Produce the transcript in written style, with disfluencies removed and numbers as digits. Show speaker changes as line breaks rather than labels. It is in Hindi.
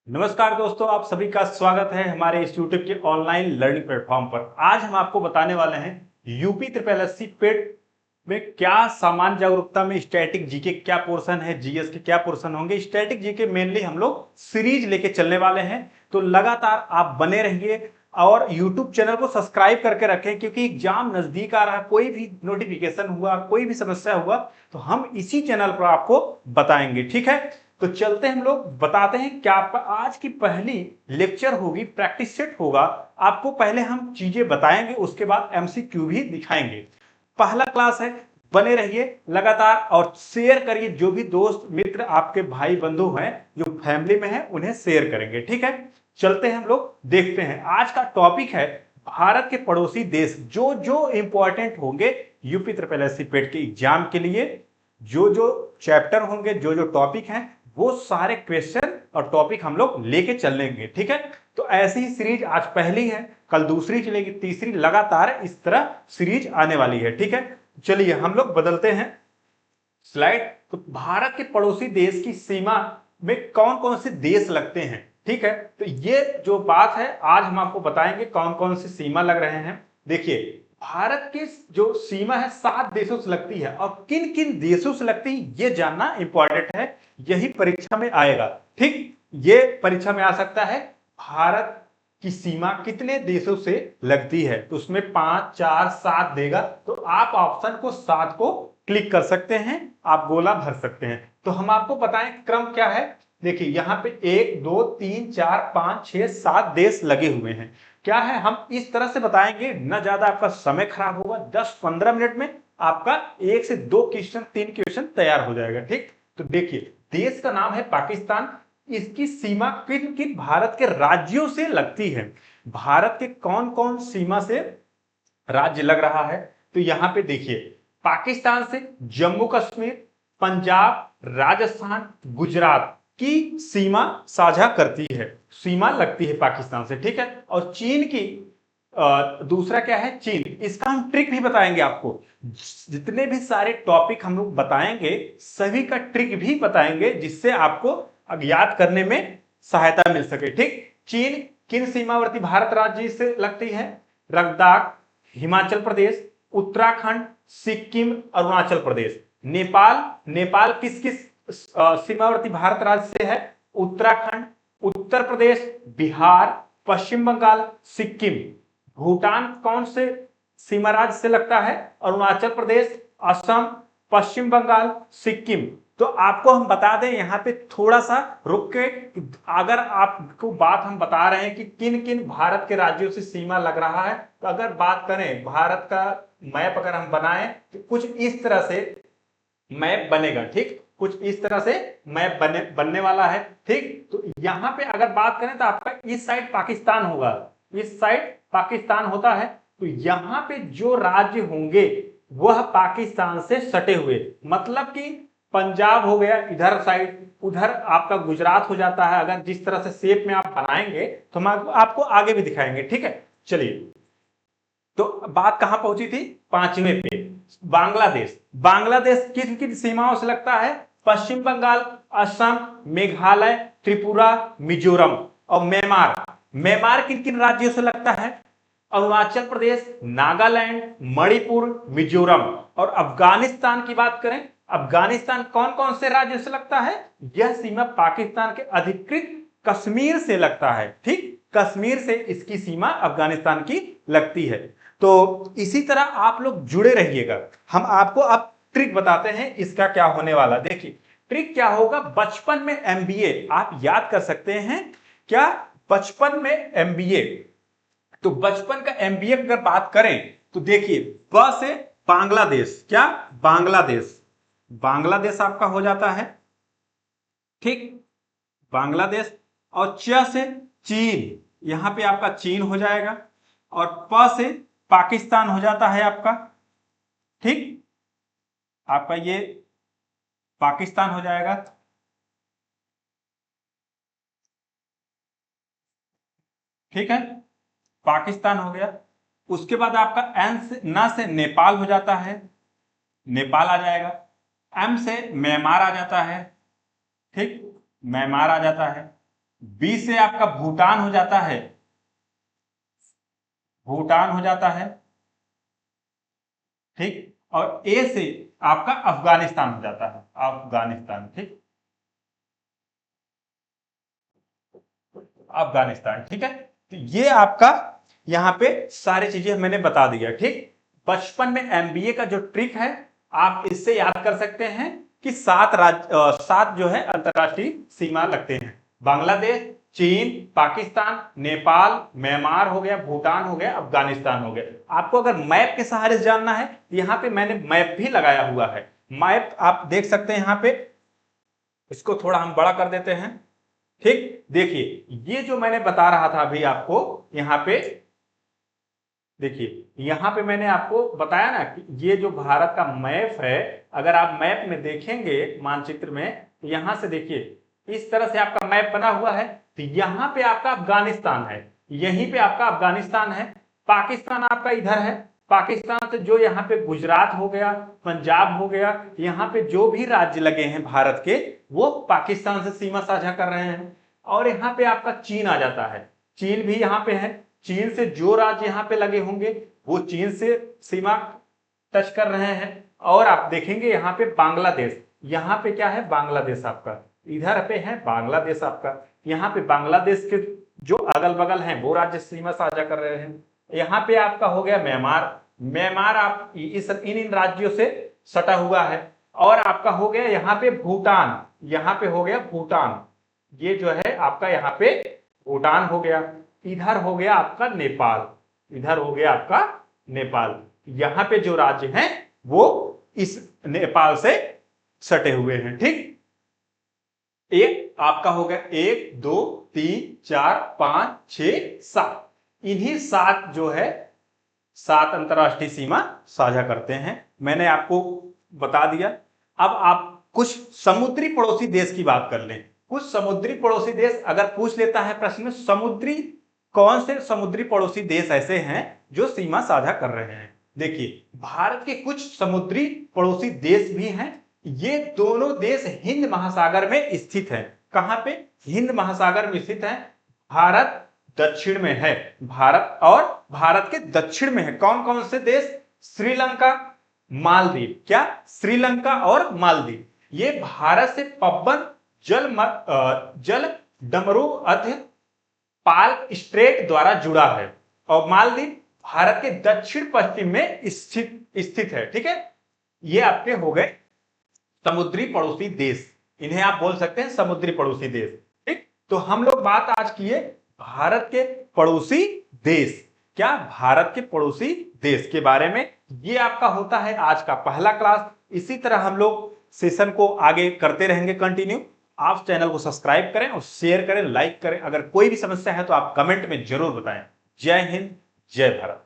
नमस्कार दोस्तों, आप सभी का स्वागत है हमारे इस यूट्यूब के ऑनलाइन लर्निंग प्लेटफॉर्म पर। आज हम आपको बताने वाले हैं यूपी ट्रिपल एससी पेट में क्या सामान्य जागरूकता में स्टैटिक जीके क्या पोर्शन है, जीएस के क्या पोर्शन होंगे। स्टैटिक जीके मेनली हम लोग सीरीज लेके चलने वाले हैं, तो लगातार आप बने रहिए और यूट्यूब चैनल को सब्सक्राइब करके रखें, क्योंकि एग्जाम नजदीक आ रहा है। कोई भी नोटिफिकेशन हुआ, कोई भी समस्या हुआ तो हम इसी चैनल पर आपको बताएंगे, ठीक है। तो चलते हम लोग बताते हैं क्या आज की पहली लेक्चर होगी, प्रैक्टिस सेट होगा। आपको पहले हम चीजें बताएंगे, उसके बाद एमसीक्यू भी दिखाएंगे। पहला क्लास है, बने रहिए लगातार और शेयर करिए। जो भी दोस्त मित्र आपके भाई बंधु हैं जो फैमिली में हैं उन्हें शेयर करेंगे, ठीक है। चलते हैं हम लोग देखते हैं। आज का टॉपिक है भारत के पड़ोसी देश। जो जो इंपॉर्टेंट होंगे यूपी ट्रिपल एससी पेट के एग्जाम के लिए, जो जो चैप्टर होंगे, जो जो टॉपिक हैं, वो सारे क्वेश्चन और टॉपिक हम लोग लेके चलेंगे, ठीक है। तो ऐसी ही सीरीज आज पहली है, कल दूसरी चलेगी, तीसरी, लगातार इस तरह सीरीज आने वाली है, ठीक है। चलिए हम लोग बदलते हैं स्लाइड। तो भारत के पड़ोसी देश की सीमा में कौन कौन से देश लगते हैं, ठीक है। तो ये जो बात है आज हम आपको बताएंगे कौन कौन से सीमा लग रहे हैं। देखिए, भारत की जो सीमा है 7 देशों से लगती है, और किन किन देशों से लगती है ये जानना इंपॉर्टेंट है। यही परीक्षा में आएगा, ठीक। ये परीक्षा में आ सकता है, भारत की सीमा कितने देशों से लगती है, तो उसमें 5, 4, 7 देगा, तो आप ऑप्शन को 7 को क्लिक कर सकते हैं, आप गोला भर सकते हैं। तो हम आपको बताएं क्रम क्या है। देखिए यहाँ पे 1, 2, 3, 4, 5, 6, 7 देश लगे हुए हैं। क्या है, हम इस तरह से बताएंगे, न ज्यादा आपका समय खराब होगा। 10-15 मिनट में आपका 1 से 2 क्वेश्चन, 3 क्वेश्चन तैयार हो जाएगा, ठीक। तो देखिए, देश का नाम है पाकिस्तान। इसकी सीमा किन किन भारत के राज्यों से लगती है, भारत के कौन कौन सीमा से राज्य लग रहा है। तो यहां पे देखिए, पाकिस्तान से जम्मू कश्मीर, पंजाब, राजस्थान, गुजरात की सीमा साझा करती है, सीमा लगती है पाकिस्तान से, ठीक है। और चीन की दूसरा क्या है, चीन। इसका हम ट्रिक भी बताएंगे आपको। जितने भी सारे टॉपिक हम लोग बताएंगे, सभी का ट्रिक भी बताएंगे, जिससे आपको याद करने में सहायता मिल सके, ठीक। चीन किन सीमावर्ती भारत राज्य से लगती है, लद्दाख, हिमाचल प्रदेश, उत्तराखंड, सिक्किम, अरुणाचल प्रदेश। नेपाल, नेपाल किस किस सीमावर्ती भारत राज्य से है, उत्तराखंड, उत्तर प्रदेश, बिहार, पश्चिम बंगाल, सिक्किम। भूटान कौन से सीमा राज्य से लगता है, अरुणाचल प्रदेश, असम, पश्चिम बंगाल, सिक्किम। तो आपको हम बता दें यहाँ पे थोड़ा सा रुक के, अगर आपको बात हम बता रहे हैं कि किन किन भारत के राज्यों से सीमा लग रहा है, तो अगर बात करें भारत का मैप अगर हम बनाएं तो कुछ इस तरह से मैप बनेगा, ठीक। कुछ इस तरह से मैप बनने वाला है, ठीक। तो यहां पे अगर बात करें तो आपका इस साइड पाकिस्तान होगा, इस साइड पाकिस्तान होता है। तो यहां पे जो राज्य होंगे वह पाकिस्तान से सटे हुए, मतलब कि पंजाब हो गया इधर साइड, उधर आपका गुजरात हो जाता है। अगर जिस तरह से शेप में आप बनाएंगे तो हम आपको आगे भी दिखाएंगे, ठीक है। चलिए, तो बात कहां पहुंची थी, 5वें पे। बांग्लादेश, बांग्लादेश किन किन सीमाओं से लगता है, पश्चिम बंगाल, असम, मेघालय, त्रिपुरा, मिजोरम। और म्यांमार, म्यांमार किन किन राज्यों से लगता है, अरुणाचल प्रदेश, नागालैंड, मणिपुर, मिजोरम। और अफगानिस्तान की बात करें, अफगानिस्तान कौन कौन से राज्यों से लगता है, यह सीमा पाकिस्तान के अधिकृत कश्मीर से लगता है, ठीक। कश्मीर से इसकी सीमा अफगानिस्तान की लगती है। तो इसी तरह आप लोग जुड़े रहिएगा। हम आपको अब ट्रिक बताते हैं इसका क्या होने वाला। देखिए ट्रिक क्या होगा, बचपन में एमबीए आप याद कर सकते हैं क्या, बचपन में एमबीए। तो बचपन का एमबीए अगर बात करें तो देखिए, ब से बांग्लादेश, क्या, बांग्लादेश, बांग्लादेश आपका हो जाता है, ठीक, बांग्लादेश। और च से चीन, यहां पे आपका चीन हो जाएगा। और प से पाकिस्तान हो जाता है आपका, ठीक, आपका ये पाकिस्तान हो जाएगा, ठीक है, पाकिस्तान हो गया। उसके बाद आपका एन से, न से नेपाल हो जाता है, नेपाल आ जाएगा। एम से म्यांमार आ जाता है, ठीक, म्यांमार आ जाता है। बी से आपका भूटान हो जाता है, भूटान हो जाता है, ठीक। और ए से आपका अफगानिस्तान हो जाता है, अफगानिस्तान, ठीक, अफगानिस्तान, ठीक है। तो ये आपका यहां पे सारी चीजें मैंने बता दिया, ठीक। बचपन में एमबीए का जो ट्रिक है आप इससे याद कर सकते हैं कि सात जो है अंतरराष्ट्रीय सीमा लगते हैं। बांग्लादेश, चीन, पाकिस्तान, नेपाल, म्यांमार हो गया, भूटान हो गया, अफगानिस्तान हो गया। आपको अगर मैप के सहारे से जानना है तो यहाँ पे मैंने मैप भी लगाया हुआ है। मैप आप देख सकते हैं यहाँ पे, इसको थोड़ा हम बड़ा कर देते हैं, ठीक। देखिए ये जो मैंने बता रहा था अभी आपको, यहाँ पे देखिए, यहां पे मैंने आपको बताया ना कि ये जो भारत का मैप है, अगर आप मैप में देखेंगे मानचित्र में, तो यहां से देखिए इस तरह से आपका मैप बना हुआ है। तो यहां पे आपका अफगानिस्तान है, यहीं पे आपका अफगानिस्तान है। पाकिस्तान आपका इधर है, पाकिस्तान से जो यहाँ पे गुजरात हो गया, पंजाब हो गया, यहाँ पे जो भी राज्य लगे हैं भारत के, वो पाकिस्तान से सीमा साझा कर रहे हैं। और यहाँ पे आपका चीन आ जाता है, चीन भी यहाँ पे है। चीन से जो राज्य यहाँ पे लगे होंगे वो चीन से सीमा टच कर रहे हैं। और आप देखेंगे यहाँ पे बांग्लादेश, यहाँ पे क्या है, बांग्लादेश आपका इधर पे है, बांग्लादेश आपका, यहाँ पे बांग्लादेश के जो अगल बगल हैं वो राज्य सीमा साझा कर रहे हैं। यहाँ पे आपका हो गया म्यांमार, म्यांमार आप इन राज्यों से सटा हुआ है। और आपका हो गया यहाँ पे भूटान, यहाँ पे हो गया भूटान, ये जो है आपका यहाँ पे भूटान हो गया। इधर हो गया आपका नेपाल, इधर हो गया आपका नेपाल। यहां पे जो राज्य हैं वो इस नेपाल से सटे हुए हैं, ठीक। एक आपका हो गया 1 2 3 4 5 6 7, इन्हीं 7 जो है 7 अंतरराष्ट्रीय सीमा साझा करते हैं, मैंने आपको बता दिया। अब आप कुछ समुद्री पड़ोसी देश की बात कर लें। कुछ समुद्री पड़ोसी देश अगर पूछ लेता है प्रश्न में, कौन से समुद्री पड़ोसी देश ऐसे हैं जो सीमा साझा कर रहे हैं। देखिए भारत के कुछ समुद्री पड़ोसी देश भी हैं। ये दोनों देश हिंद महासागर में स्थित हैं। कहां पे, हिंद महासागर में स्थित हैं। भारत दक्षिण में है, भारत और भारत के दक्षिण में है कौन कौन से देश, श्रीलंका, मालदीव, क्या, श्रीलंका और मालदीव। ये भारत से पवन जल डमरू अर्ध पाल्क स्ट्रेट द्वारा जुड़ा है। और मालदीव भारत के दक्षिण पश्चिम में स्थित है, ठीक है। ये आपके हो गए समुद्री पड़ोसी देश, इन्हें आप बोल सकते हैं समुद्री पड़ोसी देश, ठीक। तो हम लोग बात आज किए भारत के पड़ोसी देश, क्या, भारत के पड़ोसी देश के बारे में। ये आपका होता है आज का पहला क्लास। इसी तरह हम लोग सेशन को आगे करते रहेंगे कंटिन्यू। आप चैनल को सब्सक्राइब करें और शेयर करें, लाइक करें। अगर कोई भी समस्या है तो आप कमेंट में जरूर बताएं। जय हिंद, जय भारत।